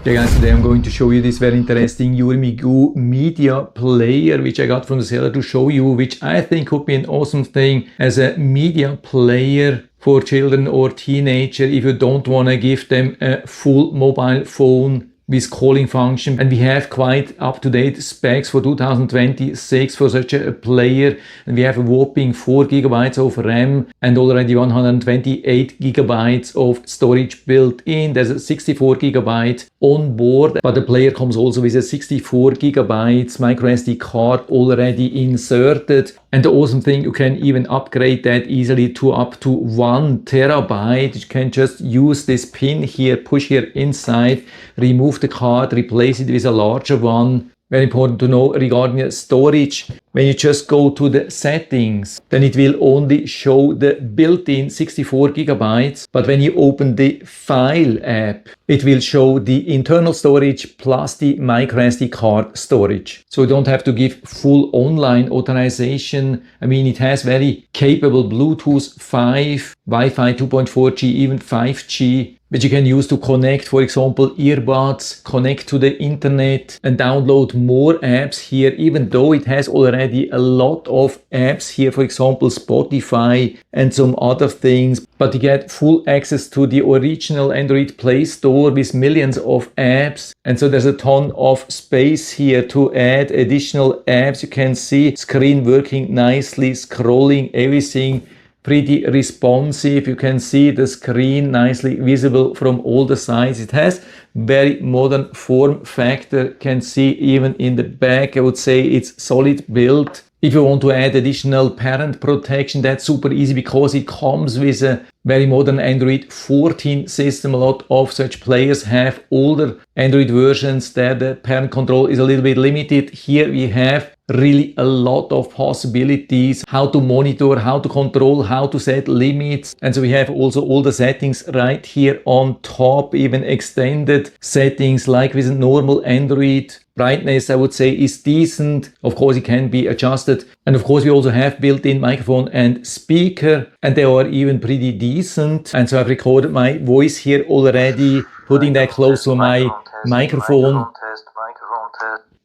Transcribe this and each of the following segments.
Yeah guys, today I'm going to show you this very interesting Hurmigu media player which I got from the seller to show you, which I think could be an awesome thing as a media player for children or teenager if you don't want to give them a full mobile phone with calling function. And we have quite up-to-date specs for 2026 for such a player, and we have a whopping 4 GB of RAM and already 128 GB of storage built in. There's a 64 GB on board, but the player comes also with a 64 GB micro SD card already inserted. And the awesome thing, you can even upgrade that easily to up to 1 TB. You can just use this pin here, push here inside, remove the card, replace it with a larger one. Very important to know regarding storage. When you just go to the settings, then it will only show the built-in 64 GB. But when you open the File app, it will show the internal storage plus the microSD card storage. So you don't have to give full online authorization. I mean, it has very capable Bluetooth 5, Wi-Fi 2.4G, even 5G, which you can use to connect, for example, earbuds, connect to the internet and download more apps here, even though it has already a lot of apps here, for example, Spotify and some other things. But you get full access to the original Android Play Store with millions of apps. And so there's a ton of space here to add additional apps. You can see screen working nicely, scrolling, everything pretty responsive. You can see the screen nicely visible from all the sides. It has very modern form factor. Can see even in the back, I would say it's solid build. If you want to add additional parent protection, that's super easy because it comes with a very modern Android 14 system. A lot of such players have older Android versions that the parent control is a little bit limited. Here we have really a lot of possibilities, how to monitor, how to control, how to set limits. And so we have also all the settings right here on top, even extended settings like with normal Android. Brightness, I would say, is decent. Of course, it can be adjusted. And of course, we also have built-in microphone and speaker, and they are even pretty decent. And so I've recorded my voice here already, putting that close to my microphone.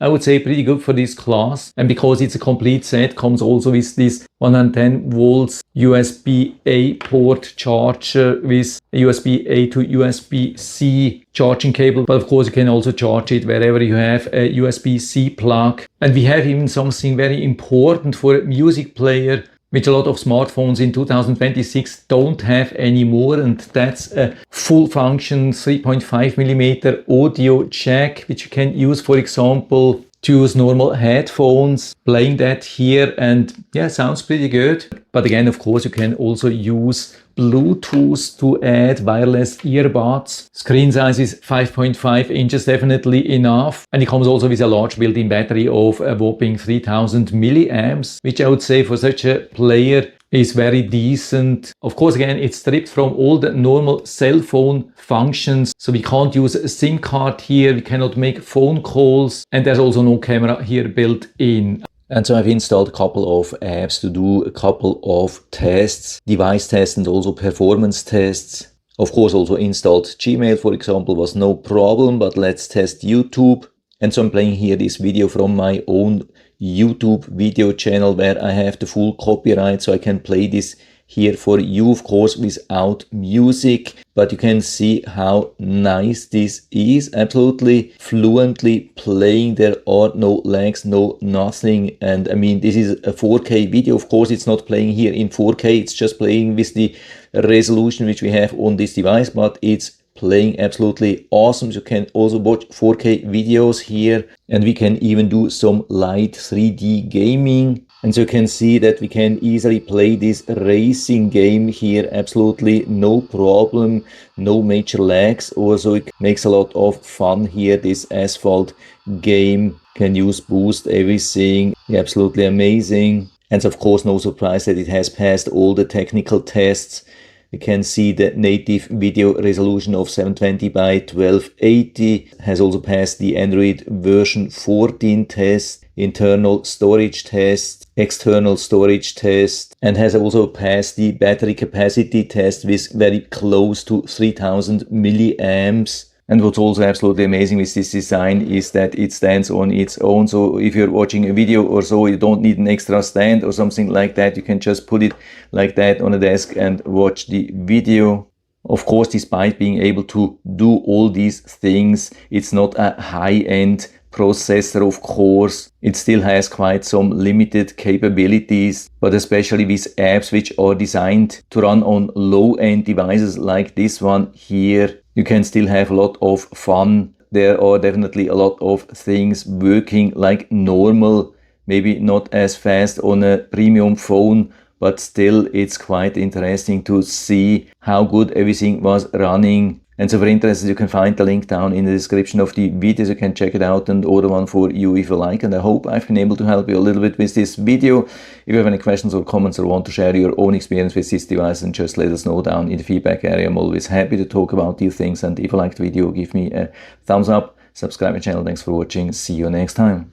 I would say pretty good for this class. And because it's a complete set, comes also with this 110 volts USB-A port charger with USB-A to USB-C charging cable. But of course, you can also charge it wherever you have a USB-C plug. And we have even something very important for a music player, which a lot of smartphones in 2026 don't have anymore, and that's a full function 3.5mm audio jack, which you can use, for example, to use normal headphones, playing that here, and yeah, sounds pretty good. But again, of course, you can also use Bluetooth to add wireless earbuds. Screen size is 5.5 inches, definitely enough. And it comes also with a large built-in battery of a whopping 3000 milliamps, which I would say for such a player is very decent. Of course, again, it's stripped from all the normal cell phone functions. So we can't use a SIM card here. We cannot make phone calls. And there's also no camera here built in. And so I've installed a couple of apps to do a couple of tests, device tests and also performance tests. Of course, also installed Gmail, for example, was no problem, but let's test YouTube. And so I'm playing here this video from my own YouTube video channel where I have the full copyright, so I can play this here for you, of course, without music. But you can see how nice this is. Absolutely fluently playing. There are no lags, no nothing. And I mean, this is a 4K video. Of course, it's not playing here in 4K. It's just playing with the resolution which we have on this device, but it's playing absolutely awesome. You can also watch 4K videos here, and we can even do some light 3D gaming. And so you can see that we can easily play this racing game here, absolutely no problem, no major lags. Also, it makes a lot of fun here, this asphalt game. Can use boost, everything, absolutely amazing. And of course, no surprise that it has passed all the technical tests. You can see the native video resolution of 720 by 1280, has also passed the Android version 14 test, internal storage test, external storage test, and has also passed the battery capacity test with very close to 3000 milliamps. And what's also absolutely amazing with this design is that it stands on its own. So if you're watching a video or so, you don't need an extra stand or something like that. You can just put it like that on a desk and watch the video. Of course, despite being able to do all these things, it's not a high-end processor, of course. It still has quite some limited capabilities, but especially with apps which are designed to run on low-end devices like this one here, you can still have a lot of fun. There are definitely a lot of things working like normal, maybe not as fast on a premium phone, but still it's quite interesting to see how good everything was running. And so for interested, you can find the link down in the description of the video, so you can check it out and order one for you if you like. And I hope I've been able to help you a little bit with this video. If you have any questions or comments or want to share your own experience with this device, then just let us know down in the feedback area. I'm always happy to talk about these things. And if you liked the video, give me a thumbs up, subscribe my channel. Thanks for watching. See you next time.